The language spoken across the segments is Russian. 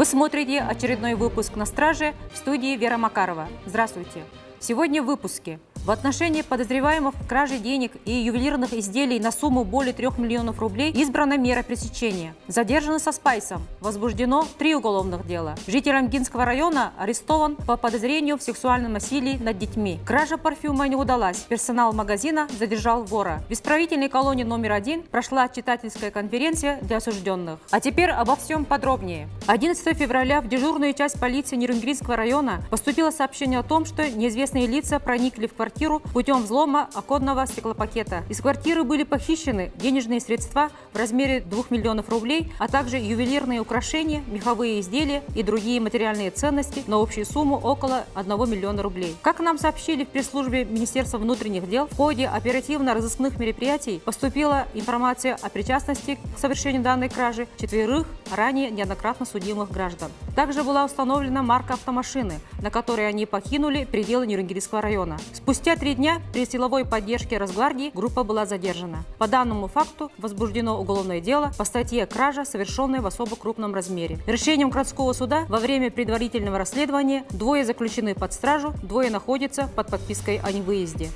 смотрите очередной выпуск «На страже», в студии Вера Макарова. Здравствуйте! Сегодня в выпуске. В отношении подозреваемых в краже денег и ювелирных изделий на сумму более 3 миллионов рублей избрана мера пресечения. Задержаны со спайсом. Возбуждено 3 уголовных дела. Житель Амгинского района арестован по подозрению в сексуальном насилии над детьми. Кража парфюма не удалась. Персонал магазина задержал вора. В исправительной колонии номер 1 прошла читательская конференция для осужденных. А теперь обо всем подробнее. 11 февраля в дежурную часть полиции Нюрнбергского района поступило сообщение о том, что неизвестные лица проникли в квартиру путем взлома оконного стеклопакета. Из квартиры были похищены денежные средства в размере 2 миллионов рублей, а также ювелирные украшения, меховые изделия и другие материальные ценности на общую сумму около 1 миллиона рублей. Как нам сообщили в пресс-службе Министерства внутренних дел, в ходе оперативно-розыскных мероприятий поступила информация о причастности к совершению данной кражи 4 ранее неоднократно судимых граждан. Также была установлена марка автомашины, на которой они покинули пределы Нюрнбергского района. Спустя 3 дня при силовой поддержке Росгвардии группа была задержана. По данному факту возбуждено уголовное дело по статье «Кража, совершенная в особо крупном размере». Решением городского суда во время предварительного расследования 2 заключены под стражу, 2 находятся под подпиской о невыезде.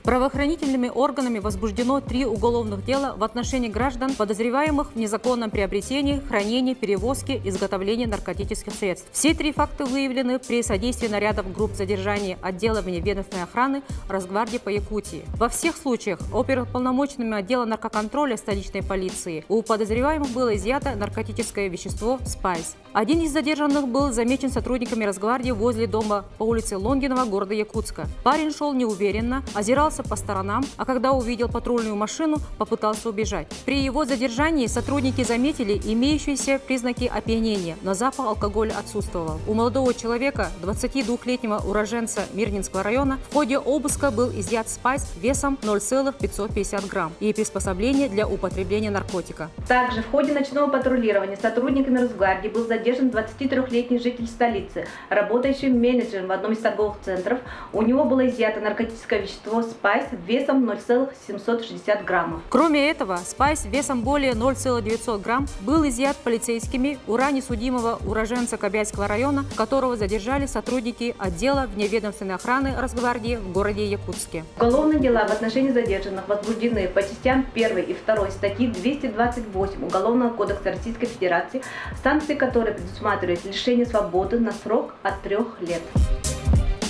Правоохранительными органами возбуждено 3 уголовных дела в отношении граждан, подозреваемых в незаконном приобретении, хранении, перевозке, изготовлении наркотических средств. Все 3 факта выявлены при содействии нарядов групп задержания отдела вневедомственной охраны Росгвардии по Якутии. Во всех случаях оперуполномоченными отдела наркоконтроля столичной полиции у подозреваемых было изъято наркотическое вещество «Спайс». Один из задержанных был замечен сотрудниками Росгвардии возле дома по улице Лонгинова города Якутска. Парень шел неуверенно, озирался по сторонам, а когда увидел патрульную машину, попытался убежать. При его задержании сотрудники заметили имеющиеся признаки опьянения, но запах алкоголя отсутствовал. У молодого человека, 22-летнего уроженца Мирнинского района, в ходе обыска был изъят спайс весом 0,550 грамм и приспособление для употребления наркотика. Также в ходе ночного патрулирования сотрудниками Росгвардии был задержан 23-летний житель столицы, работающий менеджером в одном из торговых центров. У него было изъято наркотическое вещество спайс весом 0,760 граммов. Кроме этого, спайс весом более 0,900 грамм был изъят полицейскими у ранее судимого уроженца Кобяйского района, которого задержали сотрудники отдела вневедомственной охраны Росгвардии в городе Якутске. Уголовные дела в отношении задержанных возбуждены по частям 1 и 2 статьи 228 Уголовного кодекса Российской Федерации, санкции которой предусматривают лишение свободы на срок от 3 лет.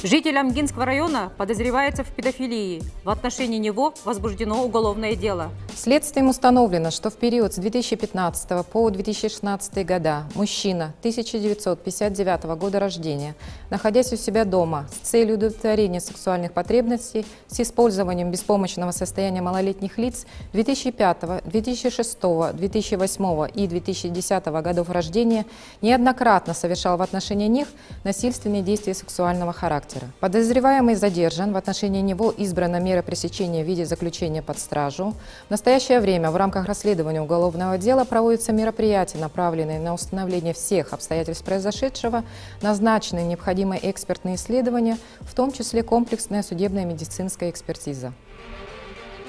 Житель Амгинского района подозревается в педофилии. В отношении него возбуждено уголовное дело. Следствием установлено, что в период с 2015 по 2016 года мужчина 1959 года рождения, находясь у себя дома с целью удовлетворения сексуальных потребностей с использованием беспомощного состояния малолетних лиц 2005, 2006, 2008 и 2010 годов рождения неоднократно совершал в отношении них насильственные действия сексуального характера. Подозреваемый задержан, в отношении него избрана мера пресечения в виде заключения под стражу. В настоящее время в рамках расследования уголовного дела проводятся мероприятия, направленные на установление всех обстоятельств произошедшего, назначены необходимые экспертные исследования, в том числе комплексная судебная медицинская экспертиза.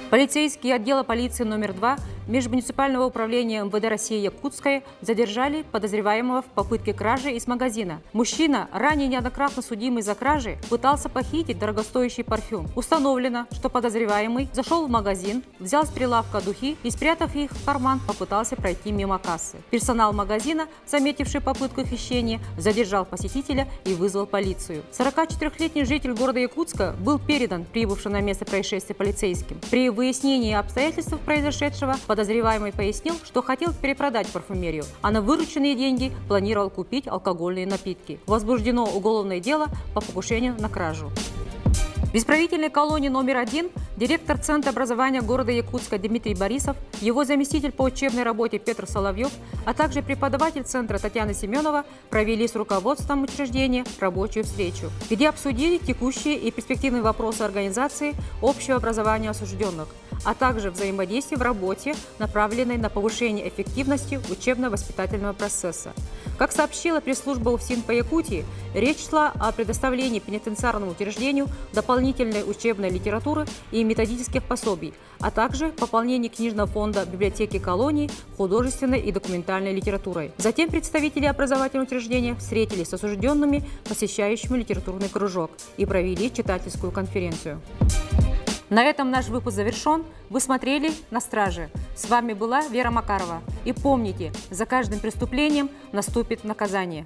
Полицейские отдела полиции номер 2 Межмуниципального управления МВД России Якутское задержали подозреваемого в попытке кражи из магазина. Мужчина, ранее неоднократно судимый за кражи, пытался похитить дорогостоящий парфюм. Установлено, что подозреваемый зашел в магазин, взял с прилавка духи и, спрятав их в карман, попытался пройти мимо кассы. Персонал магазина, заметивший попытку хищения, задержал посетителя и вызвал полицию. 44-летний житель города Якутска был передан прибывшим на место происшествия полицейским. При выяснении обстоятельств произошедшего подозреваемый пояснил, что хотел перепродать парфюмерию, а на вырученные деньги планировал купить алкогольные напитки. Возбуждено уголовное дело по покушению на кражу. В исправительной колонии номер 1 директор Центра образования города Якутска Дмитрий Борисов, его заместитель по учебной работе Петр Соловьев, а также преподаватель Центра Татьяна Семенова провели с руководством учреждения рабочую встречу, где обсудили текущие и перспективные вопросы организации общего образования осужденных, а также взаимодействие в работе, направленной на повышение эффективности учебно-воспитательного процесса. Как сообщила пресс-служба УФСИН по Якутии, речь шла о предоставлении пенитенциарному учреждению дополнительной учебной литературы и методических пособий, а также пополнении книжного фонда библиотеки колонии художественной и документальной литературой. Затем представители образовательного учреждения встретились с осужденными, посещающими литературный кружок, и провели читательскую конференцию. На этом наш выпуск завершен. Вы смотрели «На страже». С вами была Вера Макарова. И помните, за каждым преступлением наступит наказание.